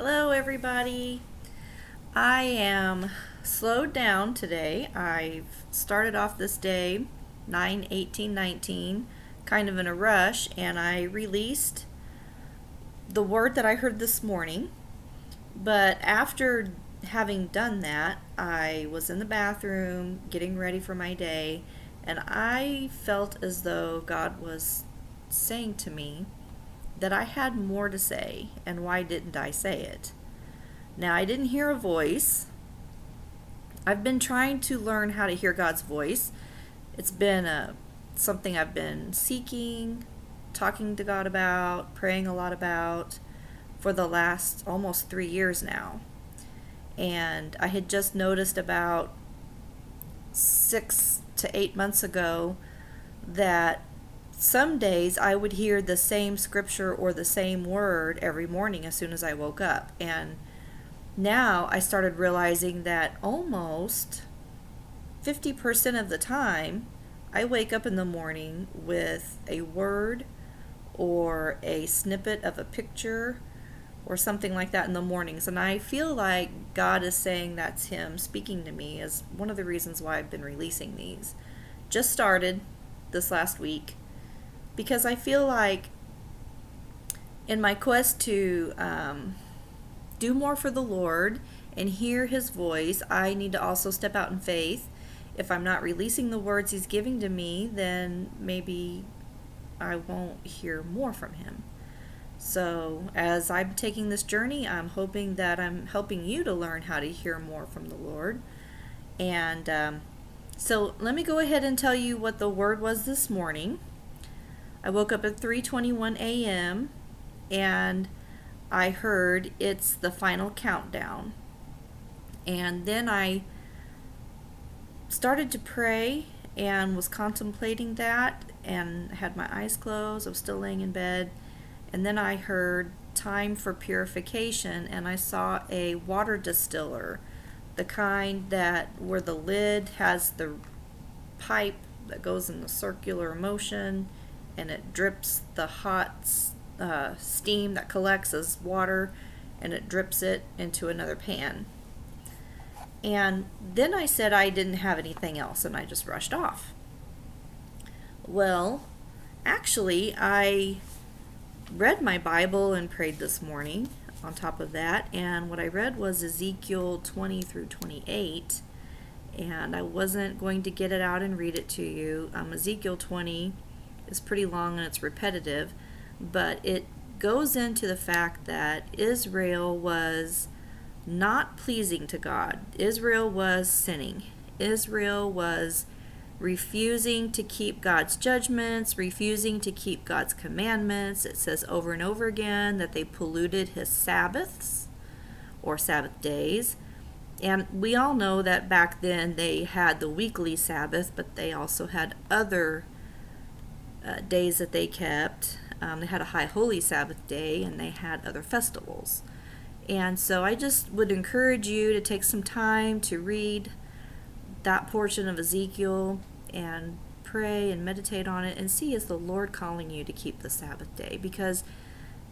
Hello, everybody. I am slowed down today. I've started off this day 9/18/19 kind of in a rush, and I released the word that I heard this morning. But after having done that, I was in the bathroom getting ready for my day, and I felt as though God was saying to me that I had more to say, and why didn't I say it? Now, I didn't hear a voice. I've been trying to learn how to hear God's voice. It's been something I've been seeking, talking to God about, praying a lot about for the last almost 3 years now. And I had just noticed about 6 to 8 months ago that some days I would hear the same scripture or the same word every morning as soon as I woke up. And now I started realizing that almost 50% of the time I wake up in the morning with a word or a snippet of a picture or something like that in the mornings. And I feel like God is saying that's Him speaking to me, as one of the reasons why I've been releasing these. Just started this last week because I feel like in my quest to do more for the Lord and hear His voice, I need to also step out in faith. If I'm not releasing the words He's giving to me, then maybe I won't hear more from Him. So as I'm taking this journey, I'm hoping that I'm helping you to learn how to hear more from the Lord. And so let me go ahead and tell you what the word was this morning. I woke up at 3:21 a.m. and I heard it's the final countdown. And then I started to pray and was contemplating that and had my eyes closed. I was still laying in bed. And then I heard time for purification, and I saw a water distiller, the kind that where the lid has the pipe that goes in the circular motion, and it drips the hot steam that collects as water, and it drips it into another pan. And then I said I didn't have anything else, and I just rushed off. Well, actually, I read my Bible and prayed this morning on top of that, and what I read was Ezekiel 20 through 28, and I wasn't going to get it out and read it to you. Ezekiel 20 is pretty long and it's repetitive, but it goes into the fact that Israel was not pleasing to God. Israel was sinning. Israel was refusing to keep God's judgments, refusing to keep God's commandments. It says over and over again that they polluted His Sabbaths or Sabbath days. And we all know that back then they had the weekly Sabbath, but they also had other days that they kept. They had a high holy Sabbath day, and they had other festivals. And so I just would encourage you to take some time to read that portion of Ezekiel and pray and meditate on it and see, is the Lord calling you to keep the Sabbath day? Because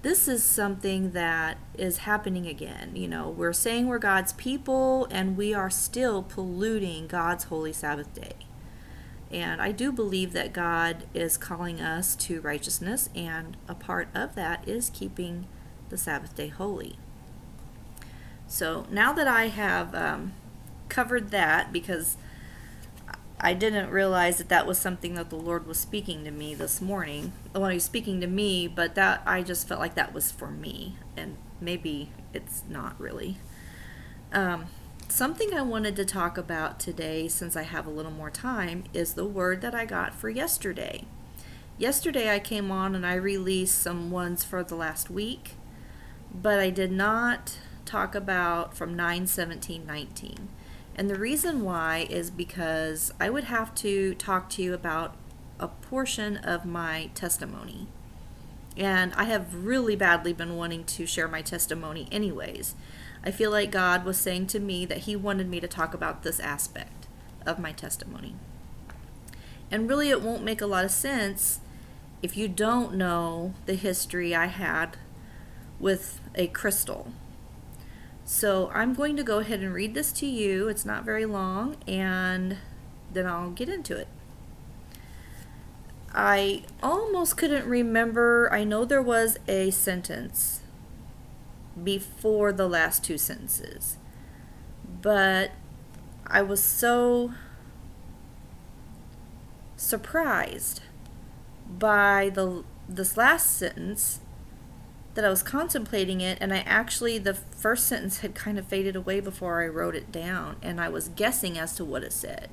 this is something that is happening again. You know, we're saying we're God's people, and we are still polluting God's holy Sabbath day. And I do believe that God is calling us to righteousness, and a part of that is keeping the Sabbath day holy. So now that I have covered that, because I didn't realize that that was something that the Lord was speaking to me this morning. Well, He was speaking to me, but that I just felt like that was for me, and maybe it's not really. Something I wanted to talk about today, since I have a little more time, is the word that I got for yesterday. Yesterday I came on and I released some ones for the last week, but I did not talk about from 9/17/19. And the reason why is because I would have to talk to you about a portion of my testimony. And I have really badly been wanting to share my testimony anyways. I feel like God was saying to me that He wanted me to talk about this aspect of my testimony. And really it won't make a lot of sense if you don't know the history I had with a crystal. So I'm going to go ahead and read this to you. It's not very long, and then I'll get into it. I almost couldn't remember. I know there was a sentence before the last two sentences, but I was so surprised by this last sentence that I was contemplating it, and the first sentence had kind of faded away before I wrote it down, and I was guessing as to what it said.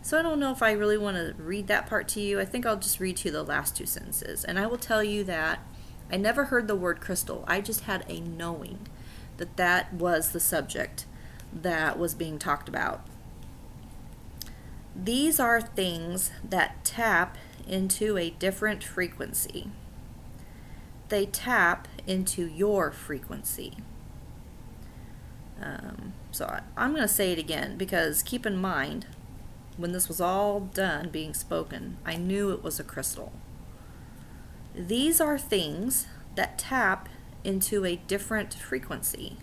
So I don't know if I really want to read that part to you. I think I'll just read to you the last two sentences. And I will tell you that I never heard the word crystal. I just had a knowing that that was the subject that was being talked about. These are things that tap into a different frequency. They tap into your frequency. So I'm going to say it again, because keep in mind, when this was all done being spoken, I knew it was a crystal. These are things that tap into a different frequency.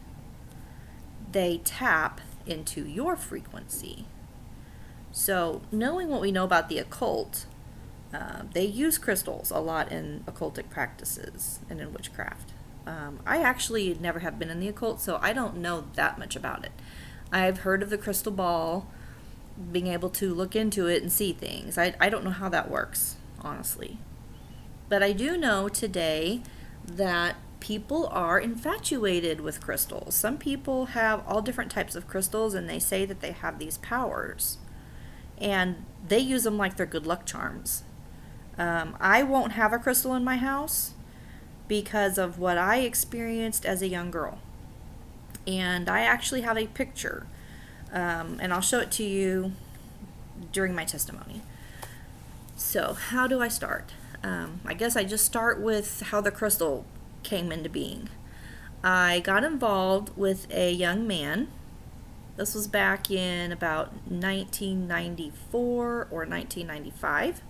They tap into your frequency. So, knowing what we know about the occult, they use crystals a lot in occultic practices and in witchcraft. I actually never have been in the occult, so I don't know that much about it. I've heard of the crystal ball, being able to look into it and see things. I don't know how that works, honestly. But I do know today that people are infatuated with crystals. Some people have all different types of crystals, and they say that they have these powers. And they use them like they're good luck charms. I won't have a crystal in my house because of what I experienced as a young girl. And I actually have a picture. And I'll show it to you during my testimony. So, how do I start? I guess I just start with how the crystal came into being. I got involved with a young man. This was back in about 1994 or 1995.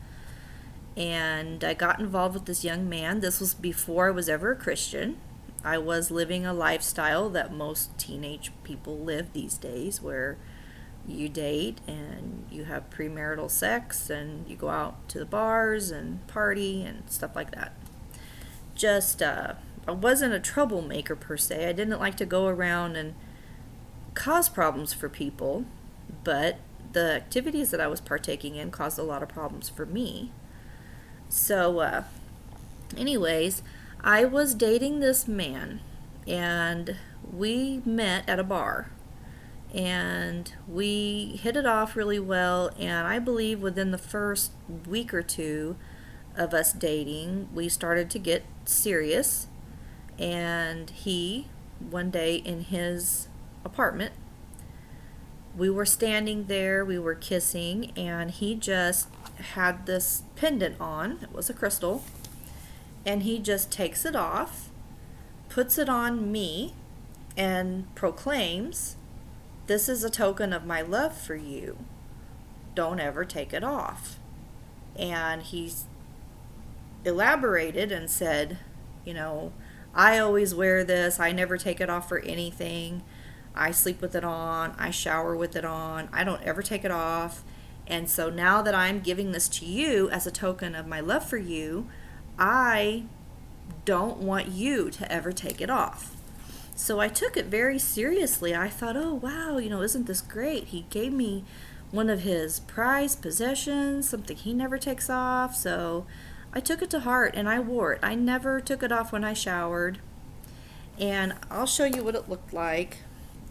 And I got involved with this young man. This was before I was ever a Christian. I was living a lifestyle that most teenage people live these days, where you date and you have premarital sex and you go out to the bars and party and stuff like that. I wasn't a troublemaker per se. I didn't like to go around and cause problems for people, but the activities that I was partaking in caused a lot of problems for me. So, anyways, I was dating this man, and we met at a bar, and we hit it off really well, and I believe within the first week or two of us dating, we started to get serious, and one day in his apartment, we were standing there, we were kissing, and he just had this pendant on. It was a crystal. And he just takes it off, puts it on me, and proclaims, "This is a token of my love for you. Don't ever take it off." And he elaborated and said, I always wear this. I never take it off for anything. I sleep with it on. I shower with it on. I don't ever take it off. And so now that I'm giving this to you as a token of my love for you, I don't want you to ever take it off. So I took it very seriously. I thought, oh, wow, isn't this great? He gave me one of his prized possessions, something he never takes off. So I took it to heart and I wore it. I never took it off when I showered. And I'll show you what it looked like.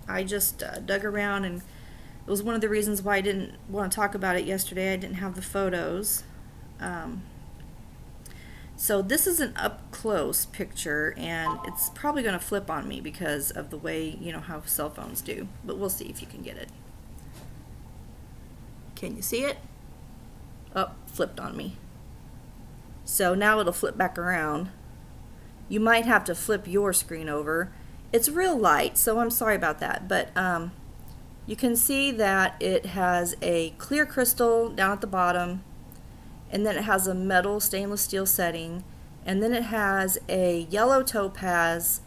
I just dug around, and it was one of the reasons why I didn't want to talk about it yesterday. I didn't have the photos. So this is an up-close picture, and it's probably going to flip on me because of the way, how cell phones do. But we'll see if you can get it. Can you see it? Oh, flipped on me. So now it'll flip back around. You might have to flip your screen over. It's real light, so I'm sorry about that. But you can see that it has a clear crystal down at the bottom, and then it has a metal stainless steel setting, and then it has a yellow topaz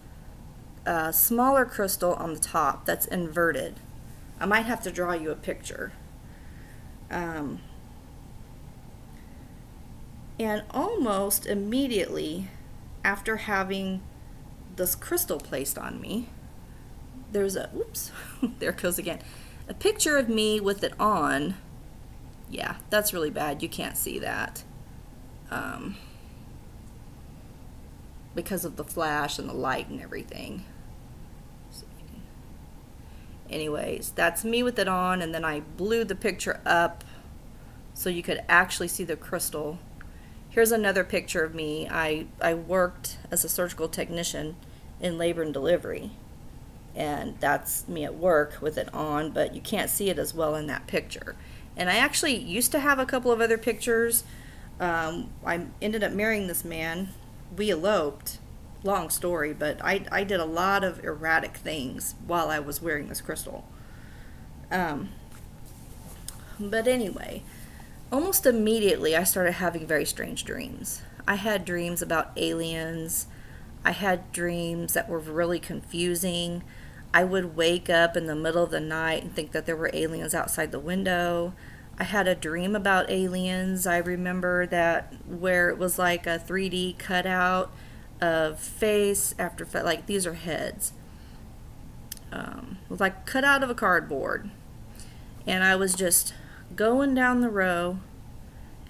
a smaller crystal on the top that's inverted. I might have to draw you a picture. And almost immediately after having this crystal placed on me, there's a, oops, there it goes again, a picture of me with it on. Yeah, that's really bad. You can't see that. Because of the flash and the light and everything. Anyways, that's me with it on, and then I blew the picture up so you could actually see the crystal. Here's another picture of me. I worked as a surgical technician in labor and delivery, and that's me at work with it on, but you can't see it as well in that picture. And I actually used to have a couple of other pictures. I ended up marrying this man. We eloped. Long story, but I did a lot of erratic things while I was wearing this crystal. But anyway, almost immediately I started having very strange dreams. I had dreams about aliens. I had dreams that were really confusing. I would wake up in the middle of the night and think that there were aliens outside the window. I had a dream about aliens. I remember that where it was like a 3D cutout of face after like these are heads. It was like cut out of a cardboard. And I was just going down the row,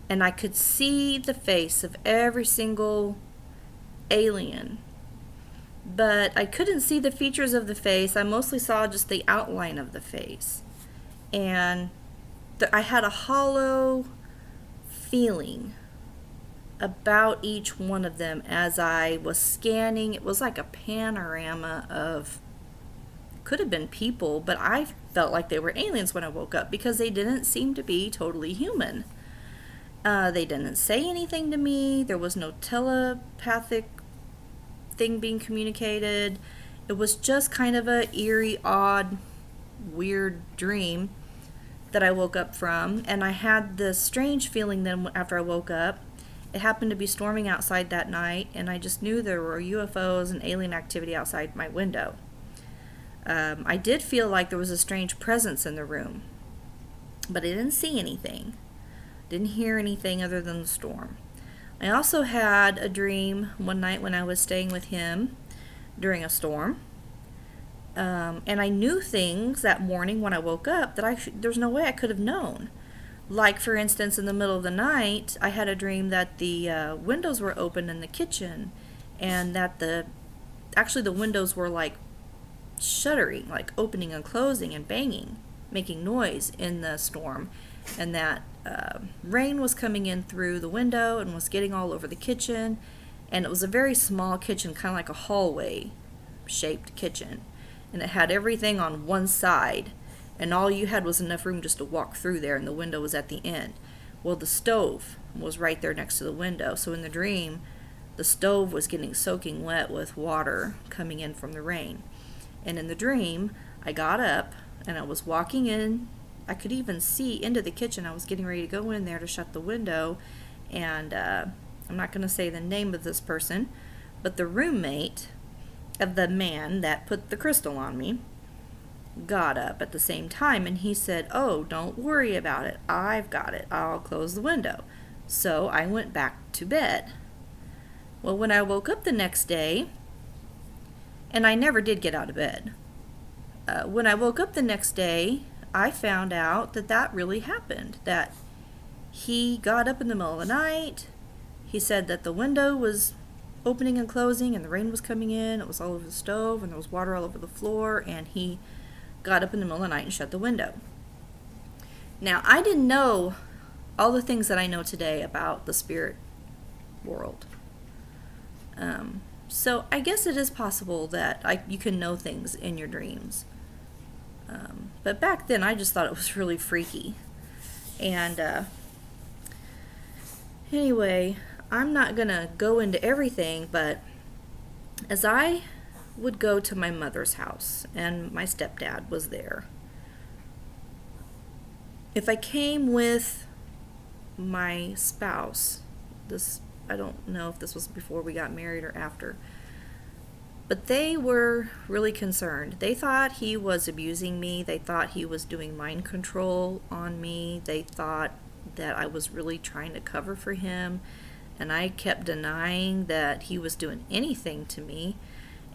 and I could see the face of every single alien. But I couldn't see the features of the face. I mostly saw just the outline of the face. And I had a hollow feeling about each one of them as I was scanning. It was like a panorama of, could have been people, but I felt like they were aliens when I woke up because they didn't seem to be totally human. They didn't say anything to me. There was no telepathic thing being communicated. It was just kind of a eerie, odd, weird dream that I woke up from. And I had this strange feeling then after I woke up. It happened to be storming outside that night, and I just knew there were UFOs and alien activity outside my window. I did feel like there was a strange presence in the room, but I didn't see anything. Didn't hear anything other than the storm. I also had a dream one night when I was staying with him during a storm. And I knew things that morning when I woke up that there's no way I could have known. Like, for instance, in the middle of the night, I had a dream that the windows were open in the kitchen, and that the windows were like shuddering, like opening and closing and banging, making noise in the storm, and that rain was coming in through the window and was getting all over the kitchen. And it was a very small kitchen, kind of like a hallway shaped kitchen, and it had everything on one side, and all you had was enough room just to walk through there, and the window was at the end. Well, the stove was right there next to the window, so in the dream the stove was getting soaking wet with water coming in from the rain. And in the dream I got up and I was walking in. I could even see into the kitchen. I was getting ready to go in there to shut the window, and I'm not going to say the name of this person, but the roommate of the man that put the crystal on me got up at the same time, and he said, "Oh, don't worry about it. I've got it. I'll close the window." So I went back to bed. Well, when I woke up the next day, and I never did get out of bed, when I woke up the next day, I found out that that really happened, that he got up in the middle of the night. He said that the window was opening and closing and the rain was coming in. It was all over the stove and there was water all over the floor, and he got up in the middle of the night and shut the window. Now, I didn't know all the things that I know today about the spirit world. So I guess it is possible that you can know things in your dreams. But back then I just thought it was really freaky. And anyway, I'm not going to go into everything, but as I would go to my mother's house, and my stepdad was there, if I came with my spouse, I don't know if this was before we got married or after, But they were really concerned. They thought he was abusing me. They thought he was doing mind control on me. They thought that I was really trying to cover for him. And I kept denying that he was doing anything to me.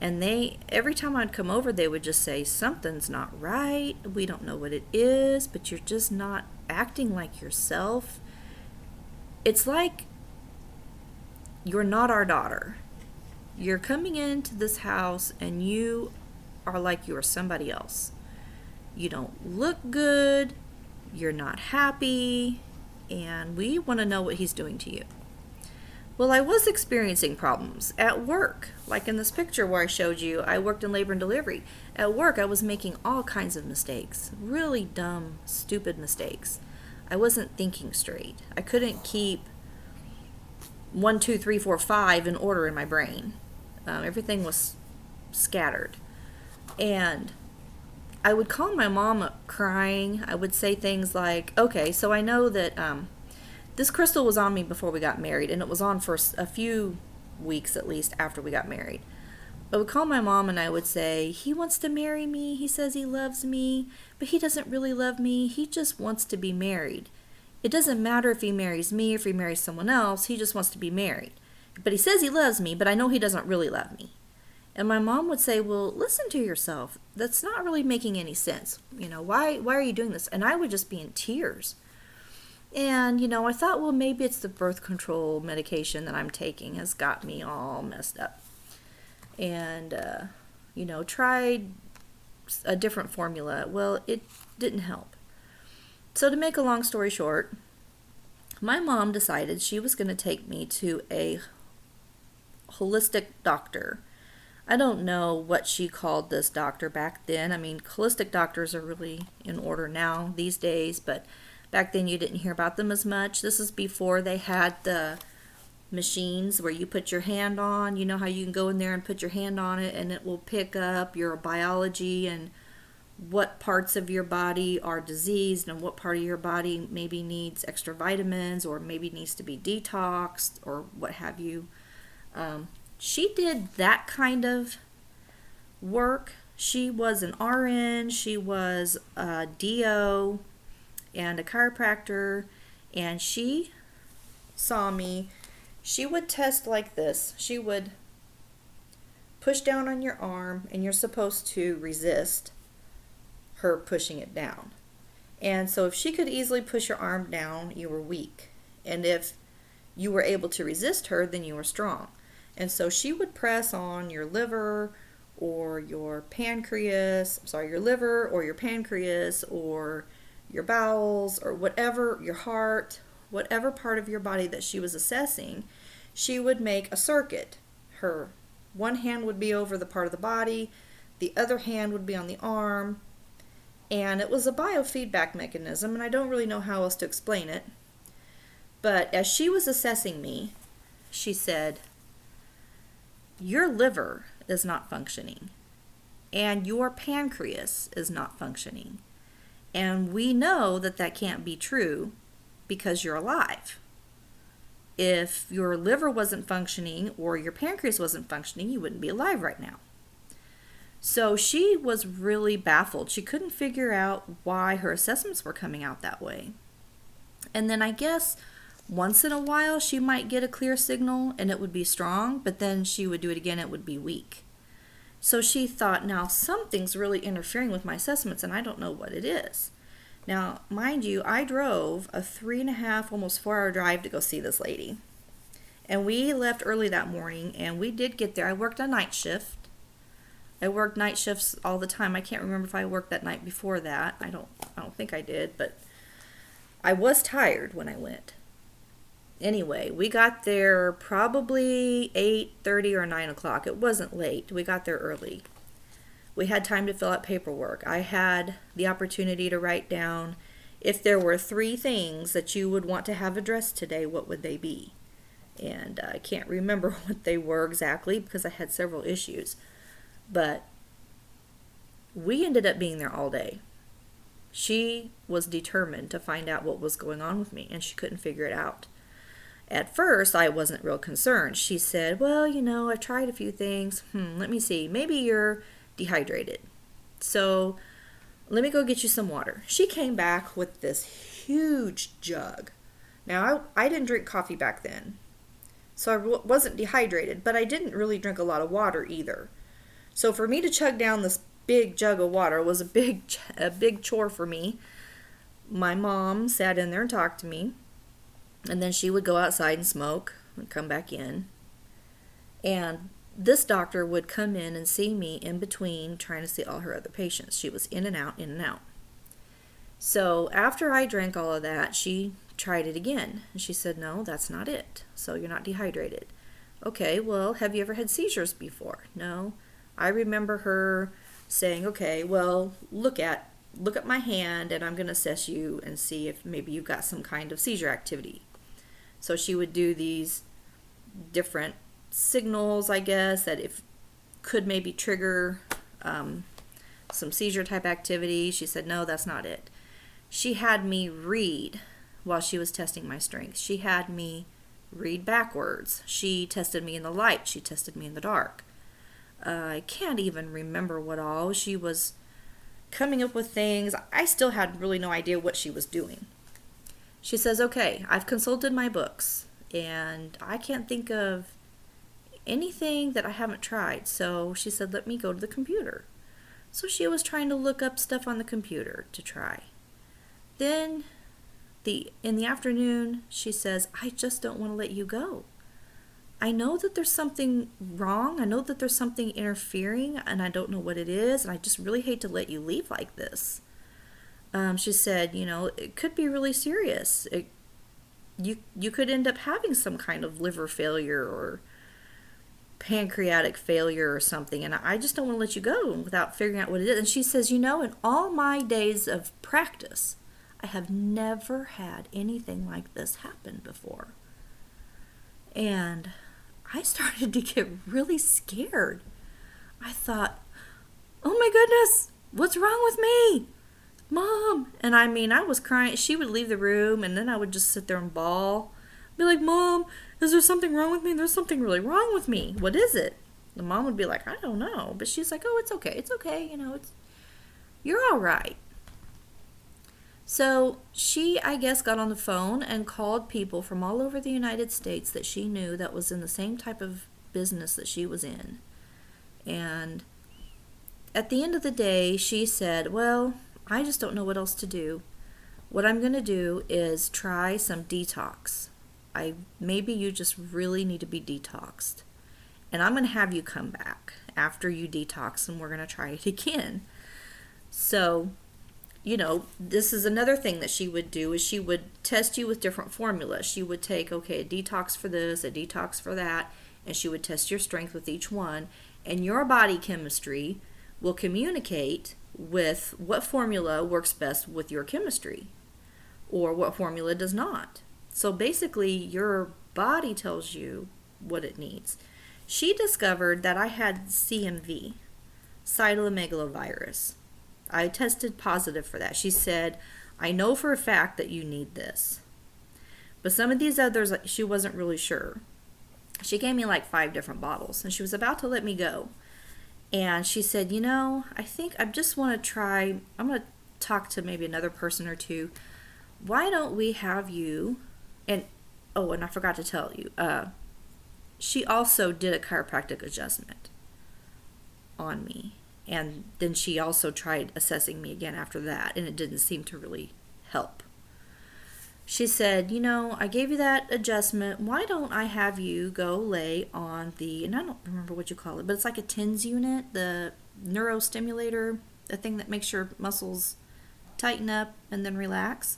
And every time I'd come over, they would just say, something's not right. We don't know what it is, but you're just not acting like yourself. It's like you're not our daughter. You're coming into this house and you are like you are somebody else. You don't look good, you're not happy, and we want to know what he's doing to you. Well, I was experiencing problems at work. Like in this picture where I showed you, I worked in labor and delivery. At work, I was making all kinds of mistakes. Really dumb, stupid mistakes. I wasn't thinking straight. I couldn't keep 1, 2, 3, 4, 5 in order in my brain. Everything was scattered. And I would call my mom up crying. I would say things like, okay, so I know that this crystal was on me before we got married, and it was on for a few weeks at least after we got married. I would call my mom and I would say, he wants to marry me, he says he loves me, but he doesn't really love me, he just wants to be married. It doesn't matter if he marries me or if he marries someone else, he just wants to be married. But he says he loves me, but I know he doesn't really love me. And my mom would say, well, listen to yourself. That's not really making any sense. Why are you doing this? And I would just be in tears. And, I thought, well, maybe it's the birth control medication that I'm taking has got me all messed up. And, tried a different formula. Well, it didn't help. So to make a long story short, my mom decided she was going to take me to a holistic doctor. I don't know what she called this doctor back then. I mean, holistic doctors are really in order now these days, but back then you didn't hear about them as much. This is before they had the machines where you put your hand on. You know how you can go in there and put your hand on it and it will pick up your biology and what parts of your body are diseased and what part of your body maybe needs extra vitamins or maybe needs to be detoxed or what have you. She did that kind of work. She was an RN, she was a DO and a chiropractor, and she saw me. She would test like this. She would push down on your arm, and you're supposed to resist her pushing it down. And so if she could easily push your arm down, you were weak. And if you were able to resist her, then you were strong. And so she would press on your liver or your pancreas, your liver or your pancreas or your bowels or whatever, your heart, whatever part of your body that she was assessing, she would make a circuit. Her one hand would be over the part of the body, the other hand would be on the arm, and it was a biofeedback mechanism, and I don't really know how else to explain it. But as she was assessing me, she said, your liver is not functioning, and your pancreas is not functioning. And we know that that can't be true because you're alive. If your liver wasn't functioning or your pancreas wasn't functioning, you wouldn't be alive right now. So she was really baffled. She couldn't figure out why her assessments were coming out that way. And then I guess once in a while she might get a clear signal and it would be strong, but then she would do it again, it would be weak. So she thought, now something's really interfering with my assessments and I don't know what it is. Now, mind you, I drove a 3.5, almost 4-hour drive to go see this lady. And we left early that morning and we did get there. I worked a night shift. I worked night shifts all the time. I can't remember if I worked that night before that. I don't think I did, but I was tired when I went. Anyway, we got there probably 8:30 or 9 o'clock. It wasn't late. We got there early. We had time to fill out paperwork. I had the opportunity to write down, if there were 3 things that you would want to have addressed today, what would they be? And I can't remember what they were exactly because I had several issues. But we ended up being there all day. She was determined to find out what was going on with me, and she couldn't figure it out. At first, I wasn't real concerned. She said, well, I've tried a few things. Let me see. Maybe you're dehydrated. So let me go get you some water. She came back with this huge jug. Now, I didn't drink coffee back then, so I wasn't dehydrated, but I didn't really drink a lot of water either. So for me to chug down this big jug of water was a big chore for me. My mom sat in there and talked to me, and then she would go outside and smoke and come back in. And this doctor would come in and see me in between trying to see all her other patients. She was in and out, in and out. So after I drank all of that, she tried it again. And she said, no, that's not it. So you're not dehydrated. Okay, well, have you ever had seizures before? No. I remember her saying, okay, well, look at my hand, and I'm going to assess you and see if maybe you've got some kind of seizure activity. So she would do these different signals, I guess, that if could maybe trigger some seizure type activity. She said, no, that's not it. She had me read while she was testing my strength. She had me read backwards. She tested me in the light. She tested me in the dark. I can't even remember what all. She was coming up with things. I still had really no idea what she was doing. She says, okay, I've consulted my books, and I can't think of anything that I haven't tried. So she said, let me go to the computer. So she was trying to look up stuff on the computer to try. Then in the afternoon, she says, I just don't want to let you go. I know that there's something wrong. I know that there's something interfering, and I don't know what it is, and I just really hate to let you leave like this. She said, it could be really serious. You could end up having some kind of liver failure or pancreatic failure or something, and I just don't want to let you go without figuring out what it is. And she says, in all my days of practice, I have never had anything like this happen before. And I started to get really scared. I thought, oh my goodness, what's wrong with me? Mom. And I was crying. She would leave the room, and then I would just sit there and bawl. Be like, Mom, is there something wrong with me? There's something really wrong with me. What is it? The mom would be like, I don't know. But she's like, oh, it's okay. It's okay. You're all right. So she, I guess, got on the phone and called people from all over the United States that she knew that was in the same type of business that she was in. And at the end of the day, she said, well, I just don't know what else to do. What I'm going to do is try some detox. Maybe you just really need to be detoxed. And I'm going to have you come back after you detox, and we're going to try it again. So, this is another thing that she would do, is she would test you with different formulas. She would take, okay, a detox for this, a detox for that, and she would test your strength with each one. And your body chemistry will communicate with what formula works best with your chemistry, or what formula does not. So basically, your body tells you what it needs. She discovered that I had CMV, cytomegalovirus. I tested positive for that. She said, I know for a fact that you need this. But some of these others, she wasn't really sure. She gave me like 5 different bottles, and she was about to let me go. And she said, I think I just want to try, I'm going to talk to maybe another person or two. Why don't we have you, and I forgot to tell you, she also did a chiropractic adjustment on me. And then she also tried assessing me again after that, and it didn't seem to really help. She said, I gave you that adjustment. Why don't I have you go lay on and I don't remember what you call it, but it's like a TENS unit, the neurostimulator, the thing that makes your muscles tighten up and then relax.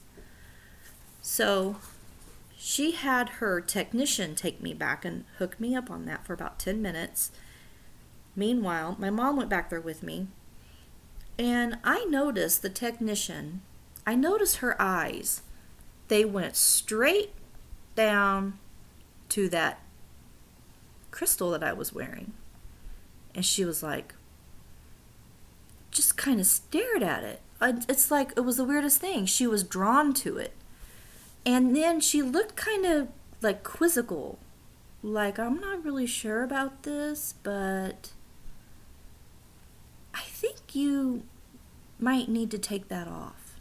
So she had her technician take me back and hook me up on that for about 10 minutes. Meanwhile, my mom went back there with me, and I noticed her eyes. They went straight down to that crystal that I was wearing. And she was like, just kind of stared at it. It's like, it was the weirdest thing. She was drawn to it. And then she looked kind of like quizzical. Like, I'm not really sure about this, but I think you might need to take that off.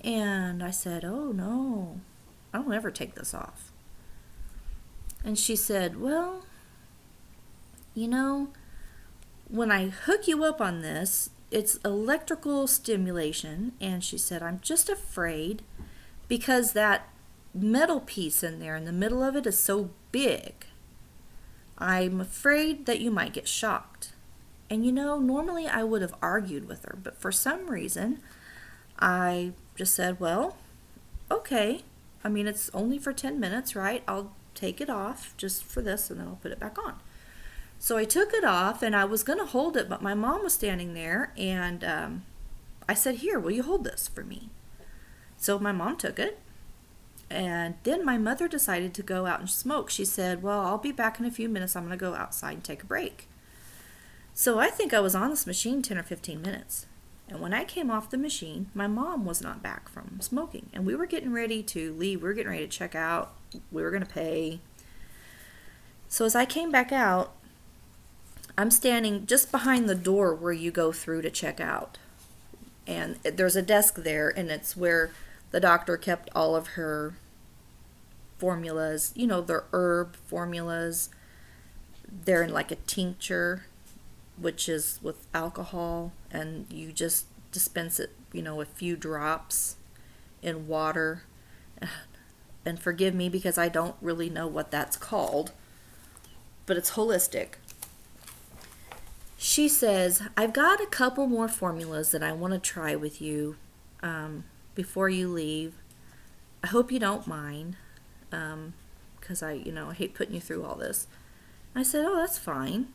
And I said, oh no, I don't ever take this off. And she said, well, when I hook you up on this, it's electrical stimulation. And she said, I'm just afraid because that metal piece in there in the middle of it is so big. I'm afraid that you might get shocked. And normally I would have argued with her, but for some reason I just said, well, okay. I mean, it's only for 10 minutes, right? I'll take it off just for this and then I'll put it back on. So I took it off and I was going to hold it, but my mom was standing there and I said, here, will you hold this for me? So my mom took it. And then my mother decided to go out and smoke. She said, well, I'll be back in a few minutes. I'm going to go outside and take a break. So I think I was on this machine 10 or 15 minutes. And when I came off the machine, my mom was not back from smoking. And we were getting ready to leave. We were getting ready to check out. We were going to pay. So as I came back out, I'm standing just behind the door where you go through to check out. And there's a desk there, and it's where the doctor kept all of her formulas, their herb formulas. They're in like a tincture, which is with alcohol, and you just dispense it, a few drops in water. And forgive me because I don't really know what that's called, but it's holistic. She says, I've got a couple more formulas that I want to try with you before you leave. I hope you don't mind, because I hate putting you through all this. I said, oh, that's fine.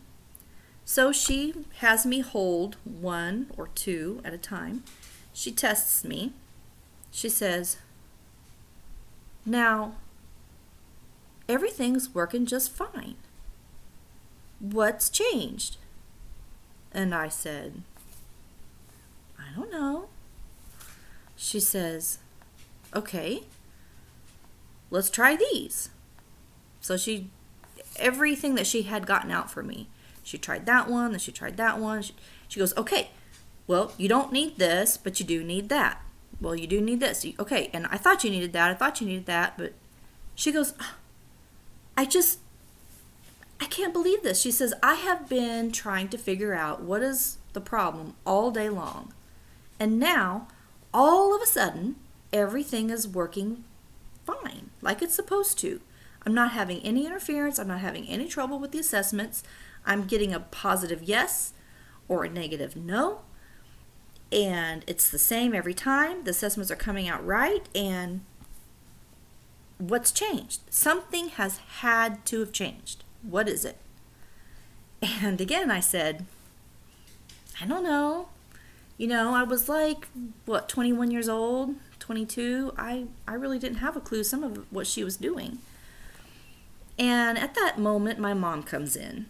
So she has me hold 1 or 2 at a time. She tests me. She says, now, everything's working just fine. What's changed? And I said, I don't know. She says, okay, let's try these. So everything that she had gotten out for me, she tried that one, then she tried that one. She goes, okay, well, you don't need this, but you do need that. Well, you do need this. Okay, and I thought you needed that. I thought you needed that. But she goes, I can't believe this. She says, I have been trying to figure out what is the problem all day long. And now, all of a sudden, everything is working fine, like it's supposed to. I'm not having any interference. I'm not having any trouble with the assessments. I'm getting a positive yes or a negative no. And it's the same every time. The assessments are coming out right. And what's changed? Something has had to have changed. What is it? And again, I said, I don't know. I was like, 21 years old, 22. I really didn't have a clue some of what she was doing. And at that moment, my mom comes in.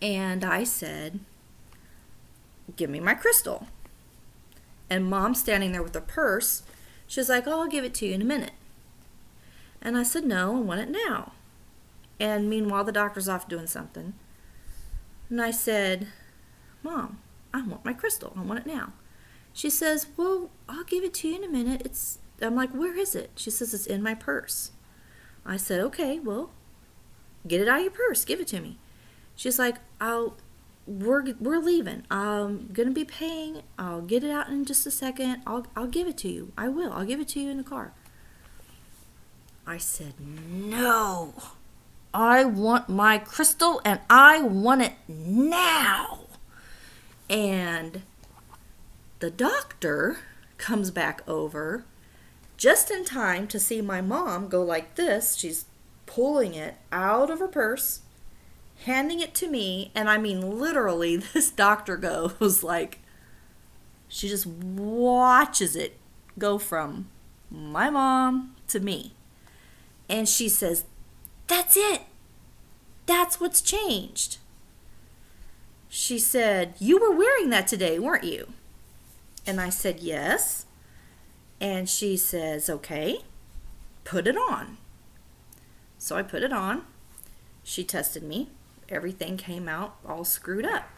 And I said, give me my crystal. And Mom's standing there with a purse. She's like, oh, I'll give it to you in a minute. And I said, no, I want it now. And meanwhile, the doctor's off doing something. And I said, Mom, I want my crystal. I want it now. She says, well, I'll give it to you in a minute. I'm like, where is it? She says, it's in my purse. I said, okay, well, get it out of your purse. Give it to me. She's like, we're leaving. I'm going to be paying. I'll get it out in just a second. I'll give it to you. I will. I'll give it to you in the car. I said, no. I want my crystal and I want it now. And the doctor comes back over just in time to see my mom go like this. She's pulling it out of her purse, handing it to me. And I mean, literally, this doctor goes like, she just watches it go from my mom to me. And she says, that's it. That's what's changed. She said, you were wearing that today, weren't you? And I said, yes. And she says, okay. put it on. So I put it on. She tested me. Everything came out all screwed up.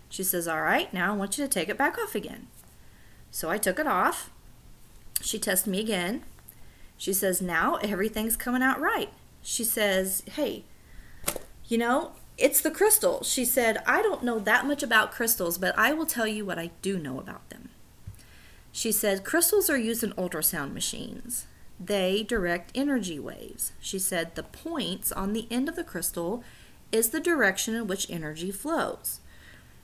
She says, all right, now I want you to take it back off again. So I took it off. She tested me again. She says, now everything's coming out right. She says, hey, it's the crystal. She said, I don't know that much about crystals, but I will tell you what I do know about them. She said, crystals are used in ultrasound machines. They direct energy waves. She said, the points on the end of the crystal is the direction in which energy flows.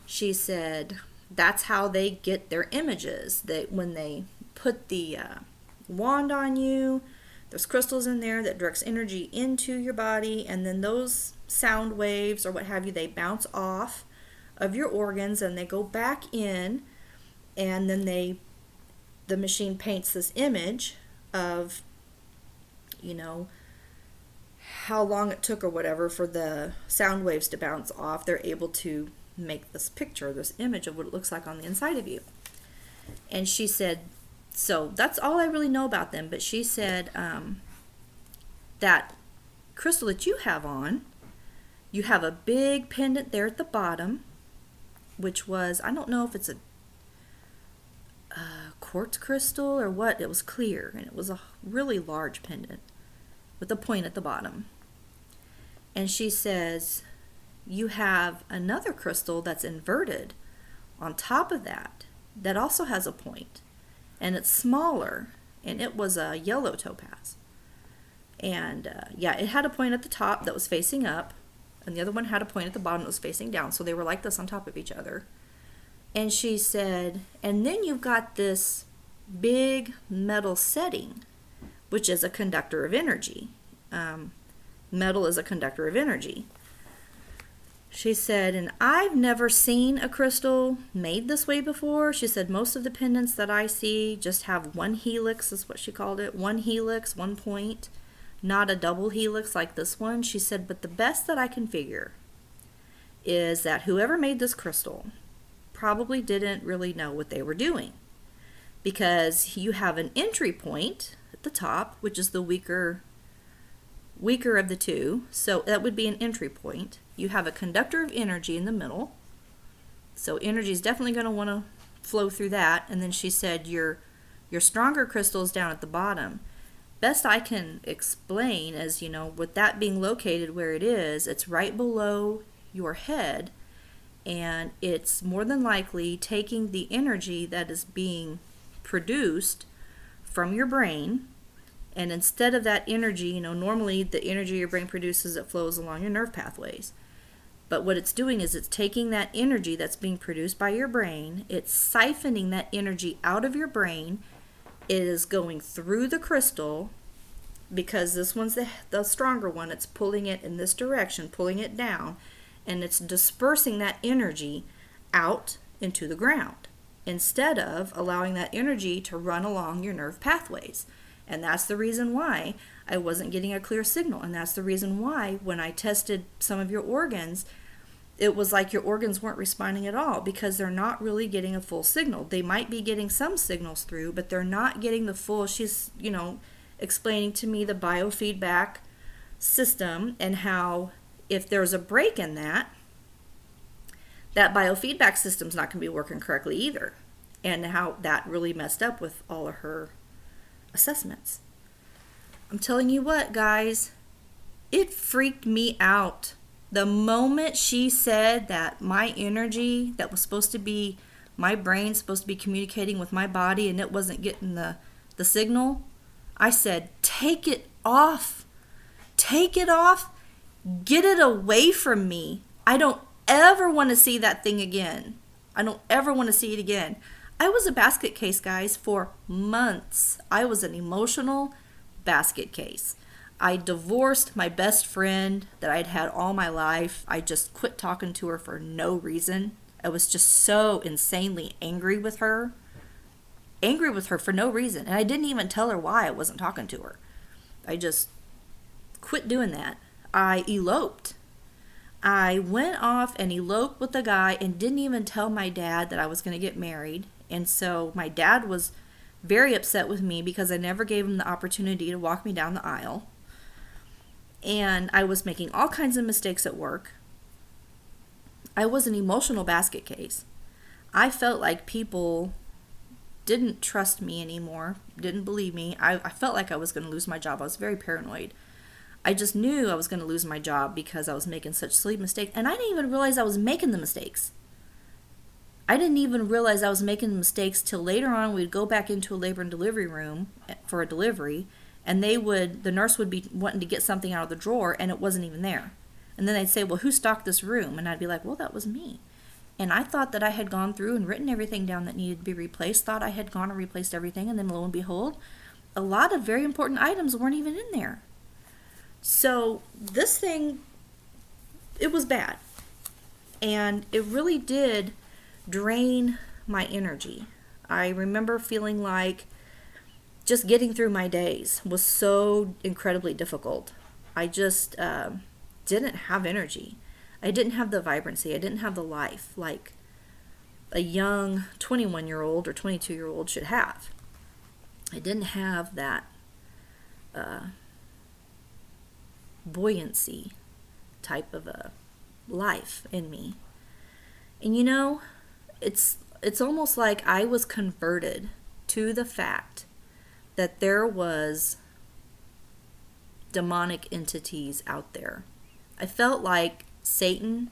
She said, that's how they get their images. That when they put the wand on you, there's crystals in there that directs energy into your body, and then those sound waves or what have you, they bounce off of your organs and they go back in, and then the machine paints this image of how long it took or whatever for the sound waves to bounce off. They're able to make this picture, this image of what it looks like on the inside of you. And she said, so that's all I really know about them. But she said that crystal that you have on, you have a big pendant there at the bottom, which was, I don't know if it's a quartz crystal or what. It was clear, and it was a really large pendant with a point at the bottom. And she says, you have another crystal that's inverted on top of that also has a point, and it's smaller, and it was a yellow topaz. And it had a point at the top that was facing up, and the other one had a point at the bottom that was facing down, so they were like this on top of each other. And she said, and then you've got this big metal setting, which is a conductor of energy. Metal is a conductor of energy. She said, and I've never seen a crystal made this way before. She said, most of the pendants that I see just have one helix, is what she called it. One helix, one point, not a double helix like this one. She said, but the best that I can figure is that whoever made this crystal probably didn't really know what they were doing, because you have an entry point at the top, which is the weaker of the two, so that would be an entry point. You have a conductor of energy in the middle, so energy is definitely going to want to flow through that. And then she said your stronger crystals down at the bottom. Best I can explain is, with that being located where it is, it's right below your head, and it's more than likely taking the energy that is being produced from your brain. And instead of that energy, normally the energy your brain produces, it flows along your nerve pathways. But what it's doing is it's taking that energy that's being produced by your brain, it's siphoning that energy out of your brain. It is going through the crystal, because this one's the stronger one. It's pulling it in this direction, pulling it down, and it's dispersing that energy out into the ground instead of allowing that energy to run along your nerve pathways. And that's the reason why I wasn't getting a clear signal. And that's the reason why when I tested some of your organs, it was like your organs weren't responding at all, because they're not really getting a full signal. They might be getting some signals through, but they're not getting the full. She's, explaining to me the biofeedback system, and how if there's a break in that biofeedback system's not going to be working correctly either. And how that really messed up with all of her assessments. I'm telling you what, guys, it freaked me out. The moment she said that my energy that was supposed to be, my brain supposed to be communicating with my body, and it wasn't getting the signal, I said, take it off. Take it off. Get it away from me. I don't ever want to see that thing again. I don't ever want to see it again. I was a basket case, guys, for months. I was an emotional basket case. I divorced my best friend that I'd had all my life. I just quit talking to her for no reason. I was just so insanely angry with her for no reason. And I didn't even tell her why I wasn't talking to her. I just quit doing that. I eloped. I went off and eloped with a guy and didn't even tell my dad that I was going to get married. And so my dad was very upset with me because I never gave him the opportunity to walk me down the aisle. And I was making all kinds of mistakes at work. I was an emotional basket case. I felt like people didn't trust me anymore, didn't believe me. I felt like I was going to lose my job. I was very paranoid. I just knew I was going to lose my job because I was making such silly mistakes. And I didn't even realize I was making the mistakes. I didn't even realize I was making the mistakes till later on. We'd go back into a labor and delivery room for a delivery, and the nurse would be wanting to get something out of the drawer, and it wasn't even there. And then they'd say, well, who stocked this room? And I'd be like, well, that was me. And I thought that I had gone through and written everything down that needed to be replaced, thought I had gone and replaced everything, and then lo and behold, a lot of very important items weren't even in there. So this thing, it was bad. And it really did drain my energy. I remember feeling like just getting through my days was so incredibly difficult. I just didn't have energy. I didn't have the vibrancy. I didn't have the life like a young 21-year-old or 22-year-old should have. I didn't have that buoyancy type of a life in me. And you know, it's almost like I was converted to the fact that there was demonic entities out there. I felt like Satan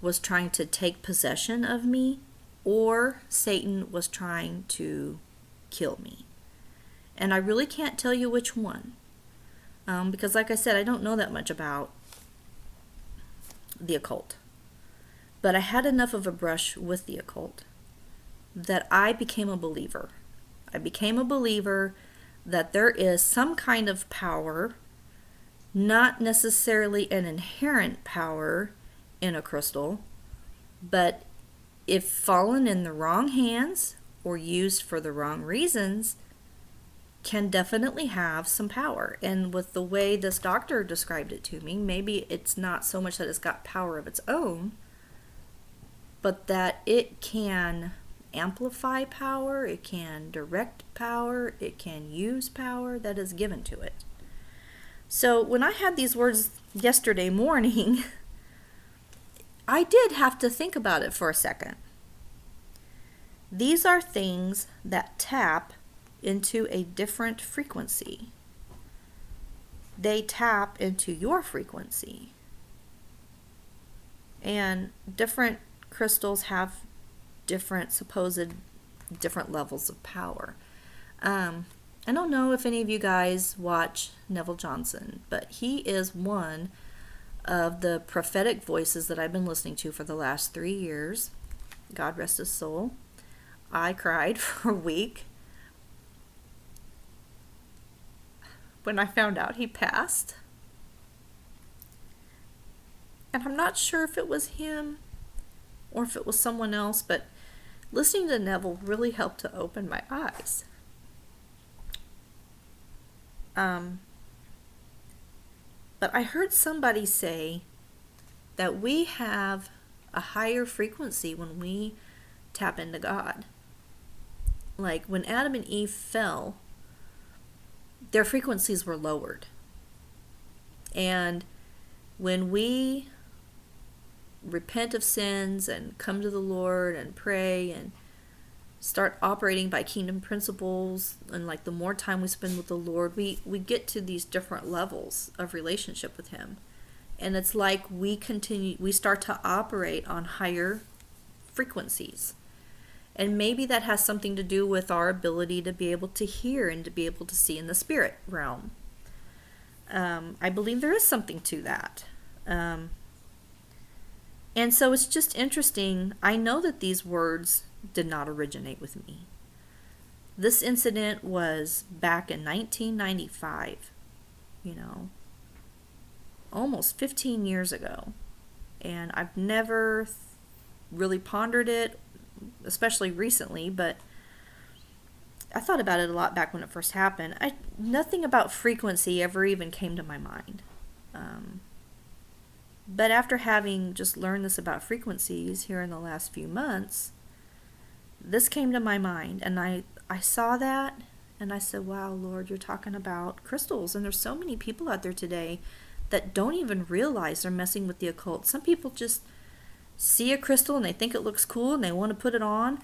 was trying to take possession of me, or Satan was trying to kill me. And I really can't tell you which one. Because like I said, I don't know that much about the occult. But I had enough of a brush with the occult that I became a believer. I became a believer that there is some kind of power, not necessarily an inherent power in a crystal, but if fallen in the wrong hands or used for the wrong reasons, can definitely have some power. And with the way this doctor described it to me, maybe it's not so much that it's got power of its own, but that it can amplify power, it can direct power, it can use power that is given to it. So when I had these words yesterday morning, I did have to think about it for a second. These are things that tap into a different frequency. They tap into your frequency. And different crystals have supposed different levels of power. I don't know if any of you guys watch Neville Johnson, but he is one of the prophetic voices that I've been listening to for the last 3 years. God rest his soul. I cried for a week when I found out he passed. And I'm not sure if it was him or if it was someone else, but listening to Neville really helped to open my eyes. But I heard somebody say that we have a higher frequency when we tap into God. Like when Adam and Eve fell, their frequencies were lowered. And when we repent of sins and come to the Lord and pray and start operating by kingdom principles, and like the more time we spend with the Lord, we get to these different levels of relationship with him. And it's like we start to operate on higher frequencies. And maybe that has something to do with our ability to be able to hear and to be able to see in the spirit realm. I believe there is something to that. And so it's just interesting. I know that these words did not originate with me. This incident was back in 1995, almost 15 years ago. And I've never really pondered it, especially recently, but I thought about it a lot back when it first happened. Nothing about frequency ever even came to my mind. But after having just learned this about frequencies here in the last few months, this came to my mind, and I saw that and I said, wow, Lord, you're talking about crystals. And there's so many people out there today that don't even realize they're messing with the occult. Some people just see a crystal and they think it looks cool and they want to put it on.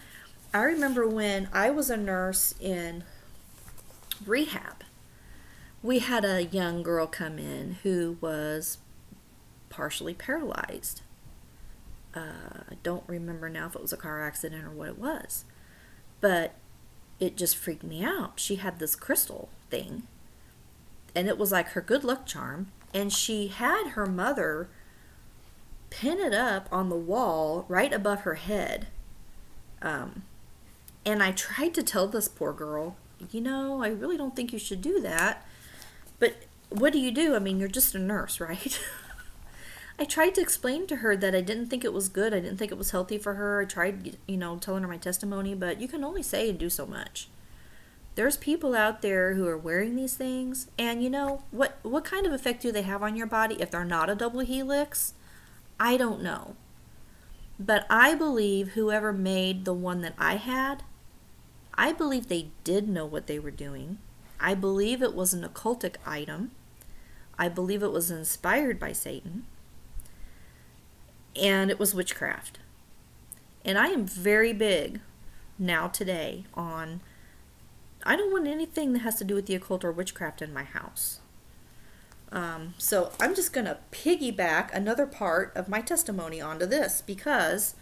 I remember when I was a nurse in rehab, we had a young girl come in who was partially paralyzed. I don't remember now if it was a car accident or what it was, but it just freaked me out. She had this crystal thing, and it was like her good luck charm, and she had her mother pin it up on the wall right above her head. And I tried to tell this poor girl, I really don't think you should do that. But what do? I mean, you're just a nurse, right? I tried to explain to her that I didn't think it was good. I didn't think it was healthy for her. I tried, telling her my testimony, but you can only say and do so much. There's people out there who are wearing these things, and what kind of effect do they have on your body if they're not a double helix? I don't know. But I believe whoever made the one that I had, I believe they did know what they were doing. I believe it was an occultic item. I believe it was inspired by Satan. And it was witchcraft. And I am very big now today on, I don't want anything that has to do with the occult or witchcraft in my house. So I'm just going to piggyback another part of my testimony onto this, because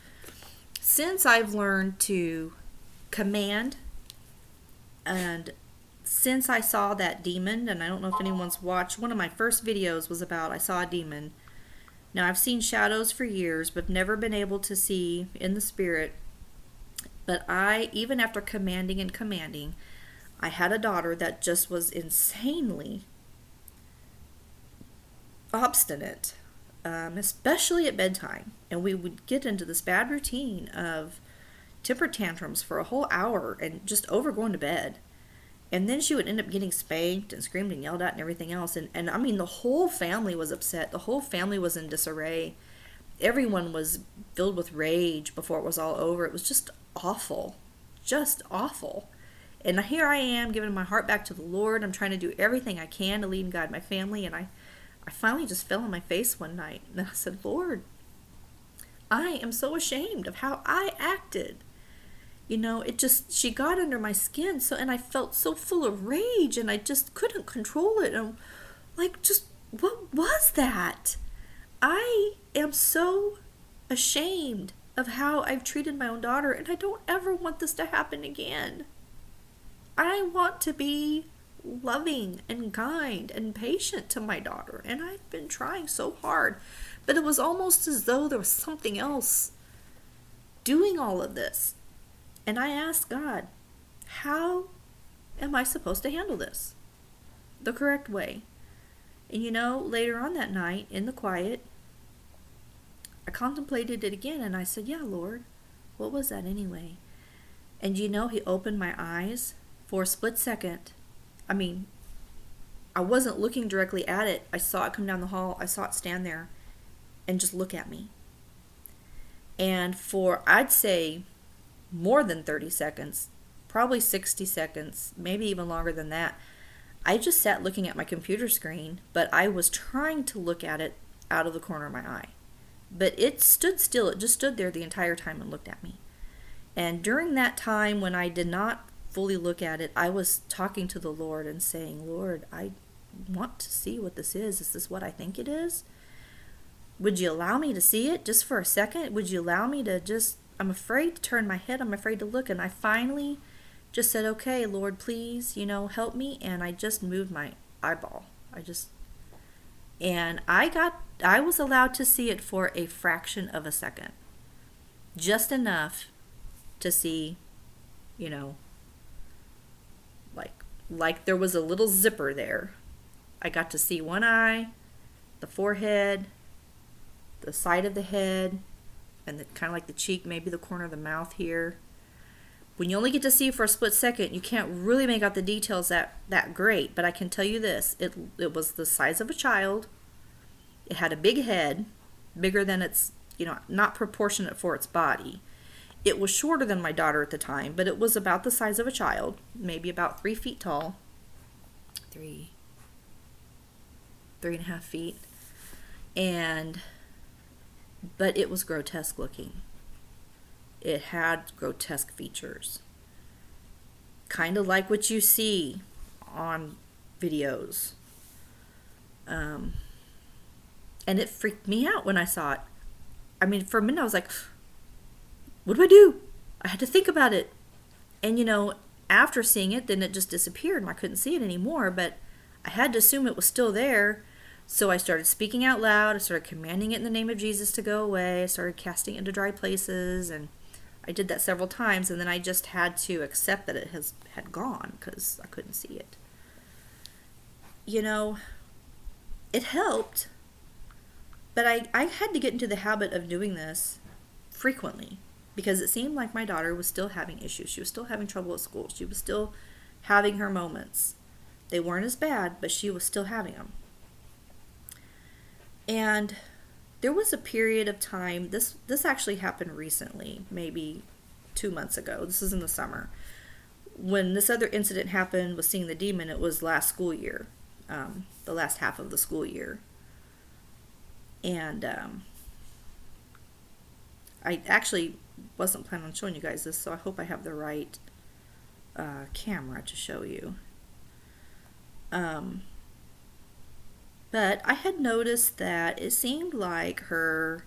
since I've learned to command, and since I saw that demon, and I don't know if anyone's watched, one of my first videos was about I saw a demon. Now, I've seen shadows for years, but never been able to see in the spirit. But even after commanding and commanding, I had a daughter that just was insanely obstinate, especially at bedtime. And we would get into this bad routine of temper tantrums for a whole hour and just over going to bed. And then she would end up getting spanked and screamed and yelled at and everything else. And I mean, the whole family was upset. The whole family was in disarray. Everyone was filled with rage before it was all over. It was just awful. Just awful. And here I am giving my heart back to the Lord. I'm trying to do everything I can to lead and guide my family. And I finally just fell on my face one night. And I said, Lord, I am so ashamed of how I acted. She got under my skin, and I felt so full of rage, and I just couldn't control it. And what was that? I am so ashamed of how I've treated my own daughter, and I don't ever want this to happen again. I want to be loving and kind and patient to my daughter, and I've been trying so hard, but it was almost as though there was something else doing all of this. And I asked God, how am I supposed to handle this the correct way? And later on that night, in the quiet, I contemplated it again, and I said, yeah, Lord, what was that anyway? And He opened my eyes for a split second. I mean, I wasn't looking directly at it. I saw it come down the hall. I saw it stand there and just look at me. And for, I'd say, more than 30 seconds, probably 60 seconds, maybe even longer than that, I just sat looking at my computer screen, but I was trying to look at it out of the corner of my eye. But it stood still. It just stood there the entire time and looked at me. And during that time when I did not fully look at it, I was talking to the Lord and saying, Lord, I want to see what this is. Is this what I think it is? Would you allow me to see it just for a second? Would you allow me to I'm afraid to turn my head. I'm afraid to look. And I finally just said, okay, Lord, please, help me. And I just moved my eyeball. And I was allowed to see it for a fraction of a second. Just enough to see, like there was a little zipper there. I got to see one eye, the forehead, the side of the head, and kind of like the cheek, maybe the corner of the mouth here. When you only get to see for a split second, you can't really make out the details that great. But I can tell you this, it was the size of a child. It had a big head, bigger than its, not proportionate for its body. It was shorter than my daughter at the time, but it was about the size of a child, maybe about 3 feet tall. 3.5 feet. But it was grotesque looking. It had grotesque features. Kind of like what you see on videos. And it freaked me out when I saw it. I mean, for a minute I was like, what do I do? I had to think about it. And after seeing it, then it just disappeared and I couldn't see it anymore, but I had to assume it was still there. So I started speaking out loud. I started commanding it in the name of Jesus to go away. I started casting it into dry places, and I did that several times, and then I just had to accept that it had gone because I couldn't see it. It helped, but I had to get into the habit of doing this frequently because it seemed like my daughter was still having issues. She was still having trouble at school. She was still having her moments. They weren't as bad, but she was still having them. And there was a period of time, this actually happened recently, maybe 2 months ago. This is in the summer. When this other incident happened with seeing the demon, it was last school year, the last half of the school year. And I actually wasn't planning on showing you guys this, so I hope I have the right camera to show you. But I had noticed that it seemed like her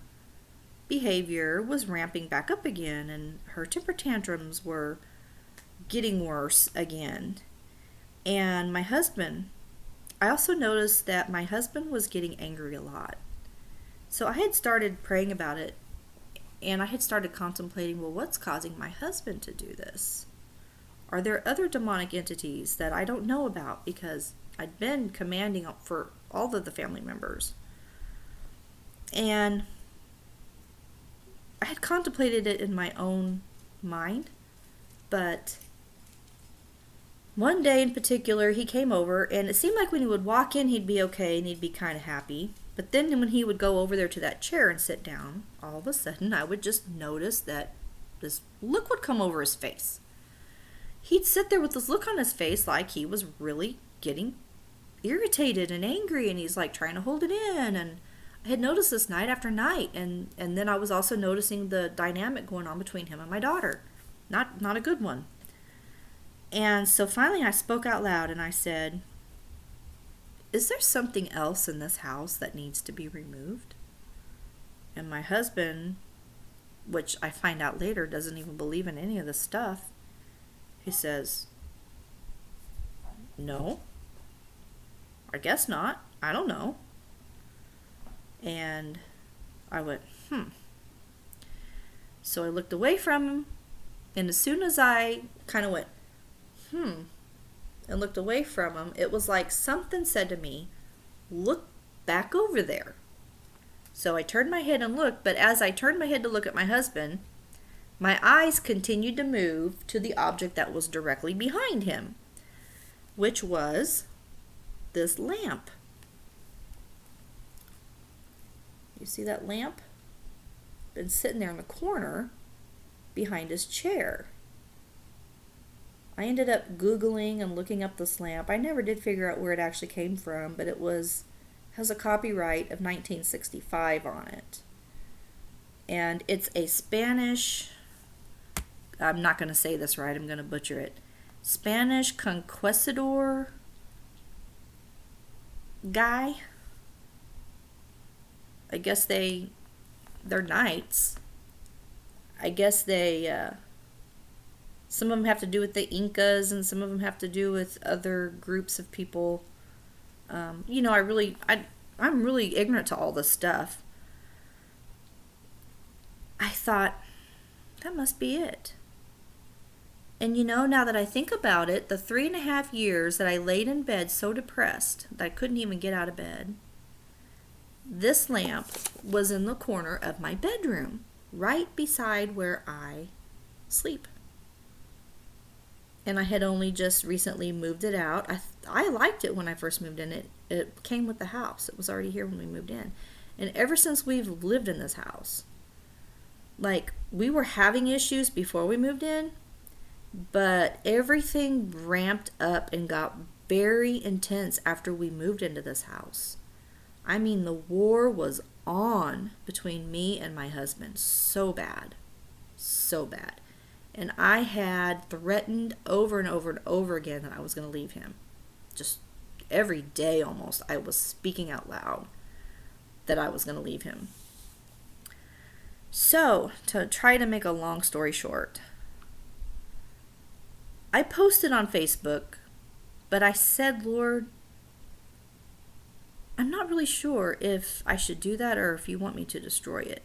behavior was ramping back up again, and her temper tantrums were getting worse again. And my husband, I also noticed that my husband was getting angry a lot. So I had started praying about it, and I had started contemplating, well, what's causing my husband to do this? Are there other demonic entities that I don't know about? Because I'd been commanding for all of the family members. And I had contemplated it in my own mind, but one day in particular, he came over, and it seemed like when he would walk in, he'd be okay, and he'd be kind of happy. But then when he would go over there to that chair and sit down, all of a sudden, I would just notice that this look would come over his face. He'd sit there with this look on his face like he was really getting irritated and angry, and he's like trying to hold it in. And I had noticed this night after night, and then I was also noticing the dynamic going on between him and my daughter. Not a good one. And so finally I spoke out loud and I said, is there something else in this house that needs to be removed? And my husband, which I find out later doesn't even believe in any of this stuff, he says, no, I guess not. I don't know. And I went, So I looked away from him, and as soon as I kind of went, and looked away from him, it was like something said to me, look back over there. So I turned my head and looked, but as I turned my head to look at my husband, my eyes continued to move to the object that was directly behind him, which was this lamp. You see that lamp? Been sitting there in the corner behind his chair. I ended up Googling and looking up this lamp. I never did figure out where it actually came from, but it has a copyright of 1965 on it. And it's a Spanish, I'm not going to say this right, I'm going to butcher it, Spanish conquistador guy. I guess they're knights. I guess some of them have to do with the Incas, and some of them have to do with other groups of people. I'm really ignorant to all this stuff. I thought, that must be it. And now that I think about it, the 3.5 years that I laid in bed so depressed that I couldn't even get out of bed, this lamp was in the corner of my bedroom, right beside where I sleep. And I had only just recently moved it out. I liked it when I first moved in. It came with the house. It was already here when we moved in. And ever since we've lived in this house, Like, we were having issues before we moved in, but everything ramped up and got very intense after we moved into this house. I mean, the war was on between me and my husband. So bad. So bad. And I had threatened over and over and over again that I was going to leave him. Just every day almost, I was speaking out loud that I was going to leave him. So, to try to make a long story short, I posted on Facebook, but I said, Lord, I'm not really sure if I should do that or if you want me to destroy it.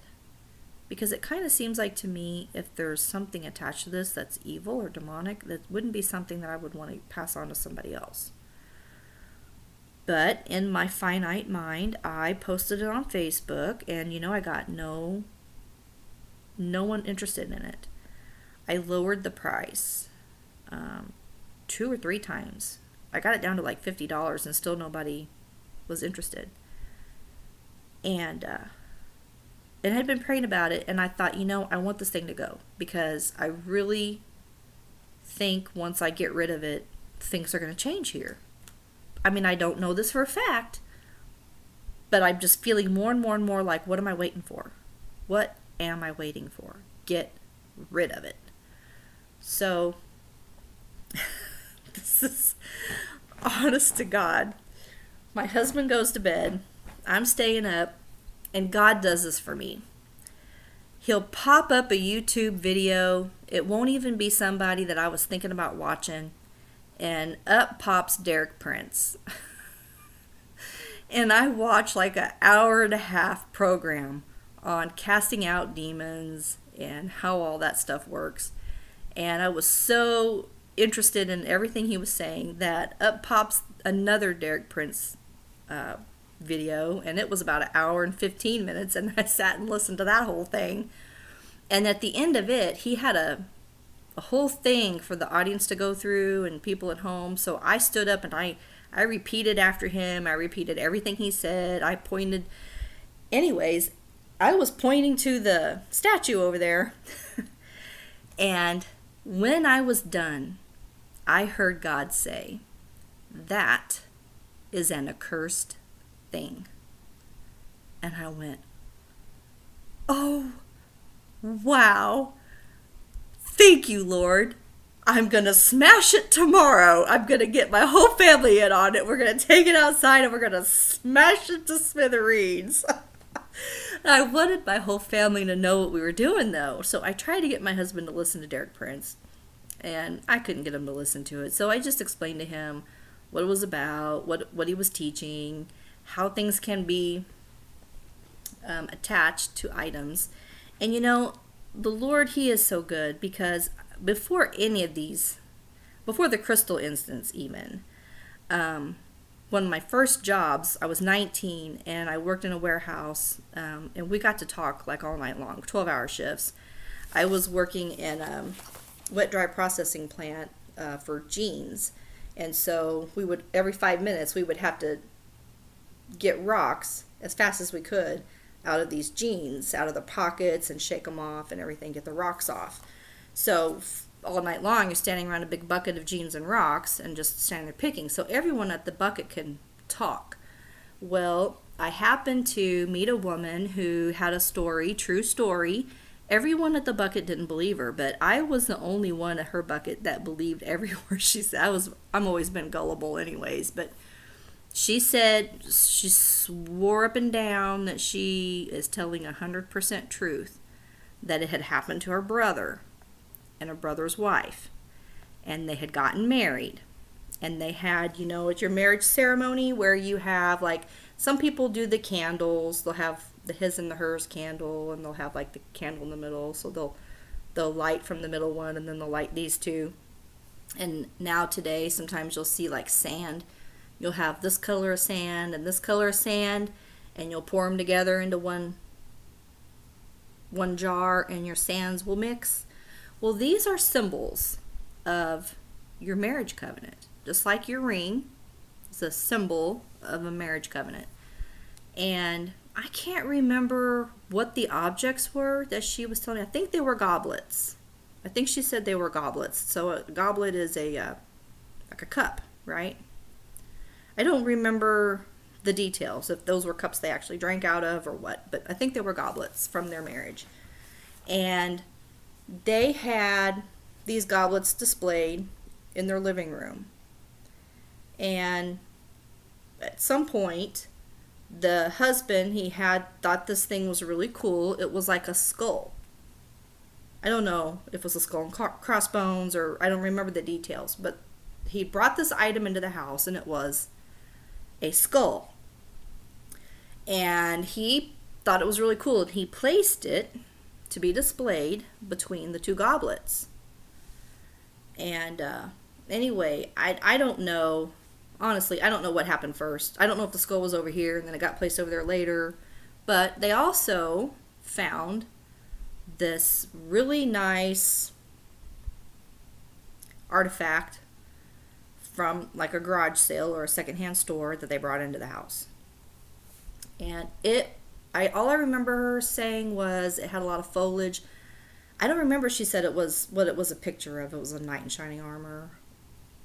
Because it kind of seems like to me, if there's something attached to this that's evil or demonic, that wouldn't be something that I would want to pass on to somebody else. But in my finite mind, I posted it on Facebook, and I got no one interested in it. I lowered the price 2 or 3 times. I got it down to like $50 and still nobody was interested. And I had been praying about it, and I thought, I want this thing to go, because I really think once I get rid of it, things are going to change here. I mean, I don't know this for a fact, but I'm just feeling more and more and more like, what am I waiting for? What am I waiting for? Get rid of it. So, this is honest to God. My husband goes to bed, I'm staying up, and God does this for me. He'll pop up a YouTube video. It won't even be somebody that I was thinking about watching. And up pops Derek Prince. And I watch like an hour and a half program on casting out demons and how all that stuff works. And I was so interested in everything he was saying that up pops another Derek Prince video, and it was about an hour and 15 minutes, and I sat and listened to that whole thing. And at the end of it, he had a whole thing for the audience to go through and people at home. So I stood up and I repeated after him. I repeated everything he said. I pointed. Anyways, I was pointing to the statue over there. And when I was done, I heard God say, "That is an accursed thing." And I went, oh, wow. Thank you, Lord. I'm going to smash it tomorrow. I'm going to get my whole family in on it. We're going to take it outside and we're going to smash it to smithereens. I wanted my whole family to know what we were doing, though. So I tried to get my husband to listen to Derek Prince, and I couldn't get him to listen to it. So I just explained to him what it was about, what he was teaching, how things can be attached to items. And the Lord, He is so good, because before any of these, before the crystal instance even, one of my first jobs, I was 19 and I worked in a warehouse, and we got to talk like all night long, 12-hour shifts. I was working in a wet dry processing plant for jeans, and so we would, every 5 minutes, we would have to get rocks as fast as we could out of these jeans, out of the pockets, and shake them off and everything, get the rocks off. So all night long, you're standing around a big bucket of jeans and rocks and just standing there picking. So everyone at the bucket can talk. Well, I happened to meet a woman who had a story, true story. Everyone at the bucket didn't believe her, but I was the only one at her bucket that believed every word she said. I'm always been gullible anyways, but she said, she swore up and down that she is telling 100% truth, that it had happened to her brother and her brother's wife, and they had gotten married, and they had, at your marriage ceremony where you have, like, some people do the candles, they'll have the his and the hers candle, and they'll have like the candle in the middle, so they'll light from the middle one, and then they'll light these two. And now today, sometimes you'll see like sand. You'll have this color of sand and this color of sand, and you'll pour them together into one jar, and your sands will mix. Well, these are symbols of your marriage covenant. Just like your ring is a symbol of a marriage covenant. And I can't remember what the objects were that she was telling me. I think they were goblets. I think she said they were goblets. So a goblet is like a cup, right? I don't remember the details, if those were cups they actually drank out of or what, but I think they were goblets from their marriage. And they had these goblets displayed in their living room. And at some point, the husband, he had thought this thing was really cool. It was like a skull. I don't know if it was a skull and crossbones, or I don't remember the details, but he brought this item into the house, and it was a skull. And he thought it was really cool, and he placed it to be displayed between the two goblets. And anyway, I don't know. Honestly, I don't know what happened first. I don't know if the skull was over here and then it got placed over there later. But they also found this really nice artifact from like a garage sale or a secondhand store that they brought into the house. And all I remember her saying was it had a lot of foliage. I don't remember she said what it was a picture of. It was a knight in shining armor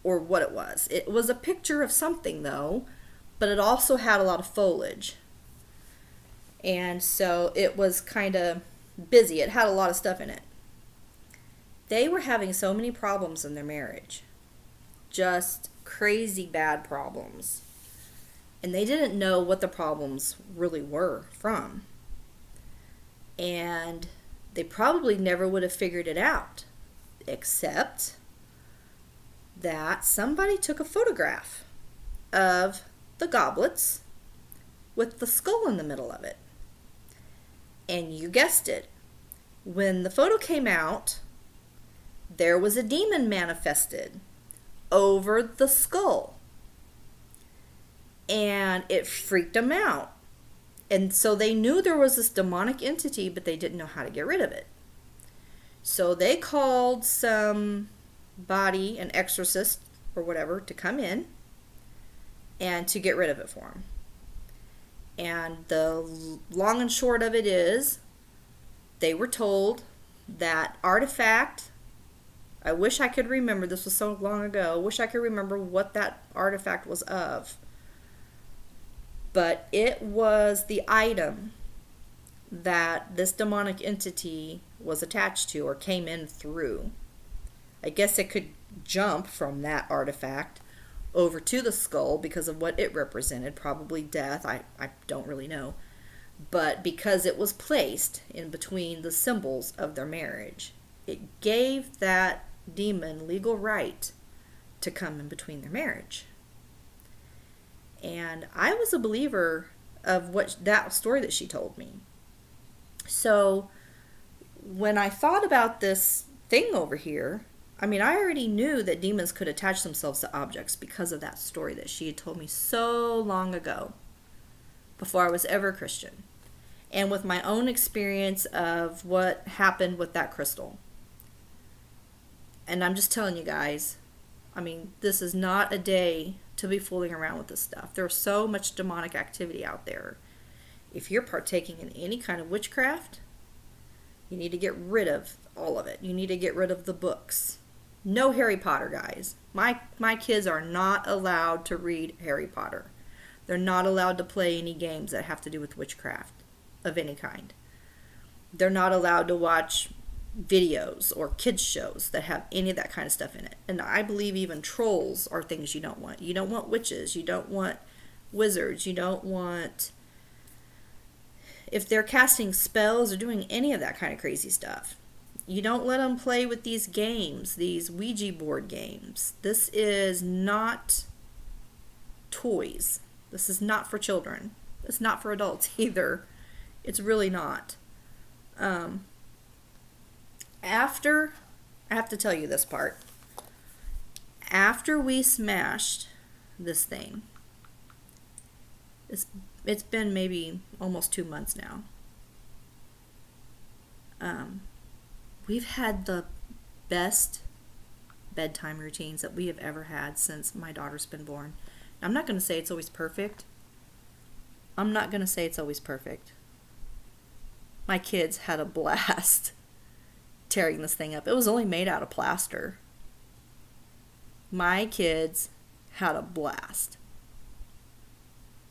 or what it was. It was a picture of something though, but it also had a lot of foliage. And so it was kind of busy. It had a lot of stuff in it. They were having so many problems in their marriage. Just crazy bad problems. And they didn't know what the problems really were from. And they probably never would have figured it out, except that somebody took a photograph of the goblets with the skull in the middle of it. And you guessed it. When the photo came out, there was a demon manifested over the skull. And it freaked them out. And so they knew there was this demonic entity, but they didn't know how to get rid of it. So they called somebody, an exorcist or whatever, to come in and to get rid of it for them. And the long and short of it is, they were told that artifact, I wish I could remember, this was so long ago, I wish I could remember what that artifact was of. But it was the item that this demonic entity was attached to or came in through. I guess it could jump from that artifact over to the skull because of what it represented, probably death. I don't really know. But because it was placed in between the symbols of their marriage, it gave that demon legal right to come in between their marriage. And I was a believer of that story that she told me. So when I thought about this thing over here, I mean, I already knew that demons could attach themselves to objects because of that story that she had told me so long ago, before I was ever a Christian. And with my own experience of what happened with that crystal. And I'm just telling you guys, I mean, this is not a day to be fooling around with this stuff. There's so much demonic activity out there. If you're partaking in any kind of witchcraft, you need to get rid of all of it. You need to get rid of the books. No Harry Potter, guys. My kids are not allowed to read Harry Potter. They're not allowed to play any games that have to do with witchcraft of any kind. They're not allowed to watch videos or kids shows that have any of that kind of stuff in it. And I believe even trolls are things you don't want. You don't want witches. You don't want wizards. You don't want, if they're casting spells or doing any of that kind of crazy stuff, you don't let them play with these games, these Ouija board games. This is not toys. This is not for children. It's not for adults either. It's really not. After, I have to tell you this part. After we smashed this thing, it's been maybe almost 2 months now. We've had the best bedtime routines that we have ever had since my daughter's been born. I'm not going to say it's always perfect, I'm not going to say it's always perfect. My kids had a blast tearing this thing up. It was only made out of plaster. My kids had a blast.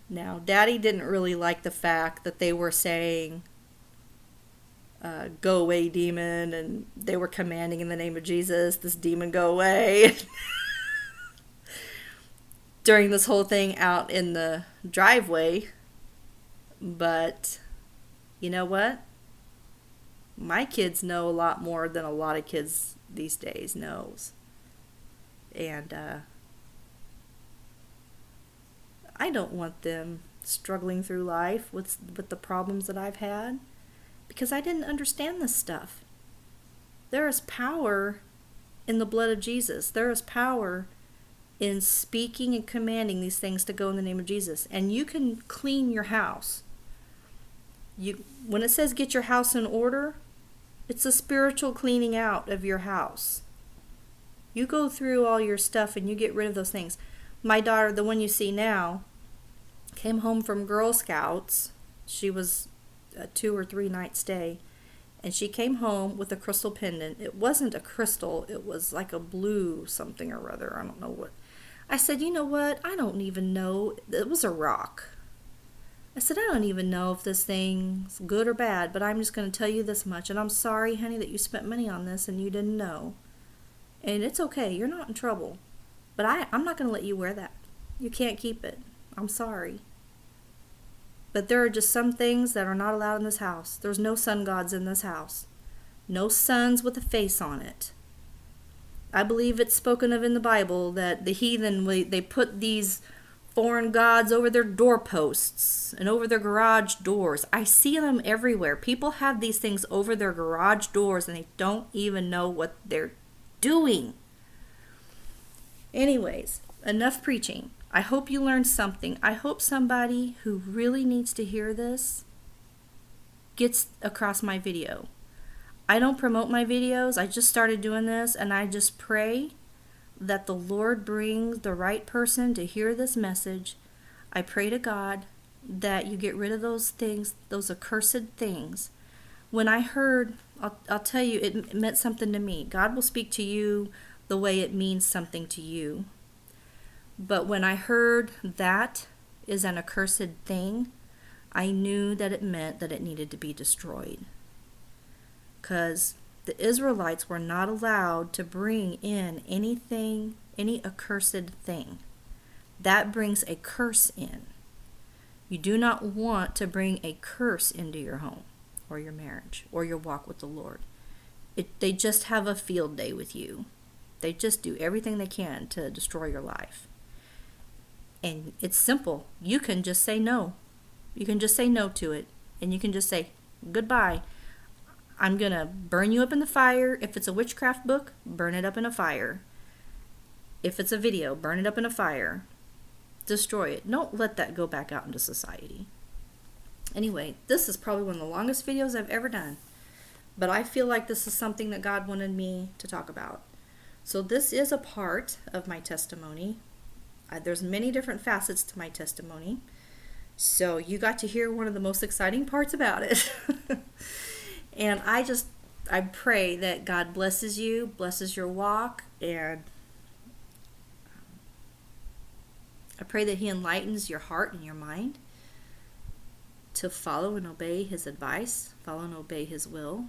Now, Daddy didn't really like the fact that they were saying, go away, demon, and they were commanding in the name of Jesus, this demon go away. During this whole thing out in the driveway. But you know what? My kids know a lot more than a lot of kids these days knows. And I don't want them struggling through life with the problems that I've had, because I didn't understand this stuff. There is power in the blood of Jesus. There is power in speaking and commanding these things to go in the name of Jesus. And you can clean your house. When it says get your house in order, it's a spiritual cleaning out of your house. You go through all your stuff and you get rid of those things. My daughter, the one you see now, came home from Girl Scouts. She was a 2 or 3 night stay. And she came home with a crystal pendant. It wasn't a crystal. It was like a blue something or other. I don't know what. I said, you know what? I don't even know. It was a rock. I said, I don't even know if this thing's good or bad, but I'm just going to tell you this much. And I'm sorry, honey, that you spent money on this and you didn't know. And it's okay. You're not in trouble. But I'm not going to let you wear that. You can't keep it. I'm sorry. But there are just some things that are not allowed in this house. There's no sun gods in this house. No suns with a face on it. I believe it's spoken of in the Bible that the heathen, they put these foreign gods over their doorposts and over their garage doors. I see them everywhere. People have these things over their garage doors and they don't even know what they're doing. Anyways, enough preaching. I hope you learned something. I hope somebody who really needs to hear this gets across my video. I don't promote my videos. I just started doing this, and I just pray that the Lord brings the right person to hear this message. I pray to God that you get rid of those things, those accursed things. When I heard, I'll tell you, it meant something to me. God will speak to you the way it means something to you. But when I heard that is an accursed thing, I knew that it meant that it needed to be destroyed. Because the Israelites were not allowed to bring in anything, any accursed thing. That brings a curse in. You do not want to bring a curse into your home or your marriage or your walk with the Lord. They just have a field day with you. They just do everything they can to destroy your life. And it's simple. You can just say no. You can just say no to it. And you can just say, goodbye. I'm going to burn you up in the fire. If it's a witchcraft book, burn it up in a fire. If it's a video, burn it up in a fire. Destroy it. Don't let that go back out into society. Anyway, this is probably one of the longest videos I've ever done. But I feel like this is something that God wanted me to talk about. So this is a part of my testimony. There's many different facets to my testimony. So you got to hear one of the most exciting parts about it. And I pray that God blesses you, blesses your walk, and I pray that He enlightens your heart and your mind to follow and obey His advice, follow and obey His will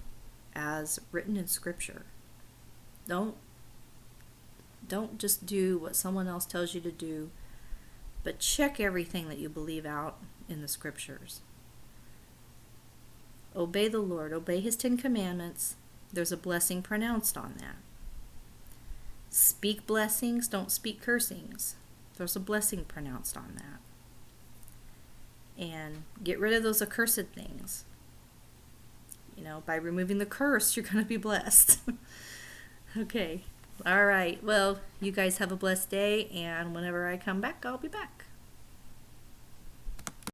as written in Scripture. Don't just do what someone else tells you to do, but check everything that you believe out in the Scriptures. Obey the Lord. Obey His 10 Commandments. There's a blessing pronounced on that. Speak blessings. Don't speak cursings. There's a blessing pronounced on that. And get rid of those accursed things. By removing the curse, you're going to be blessed. Okay. All right. Well, you guys have a blessed day, and whenever I come back, I'll be back.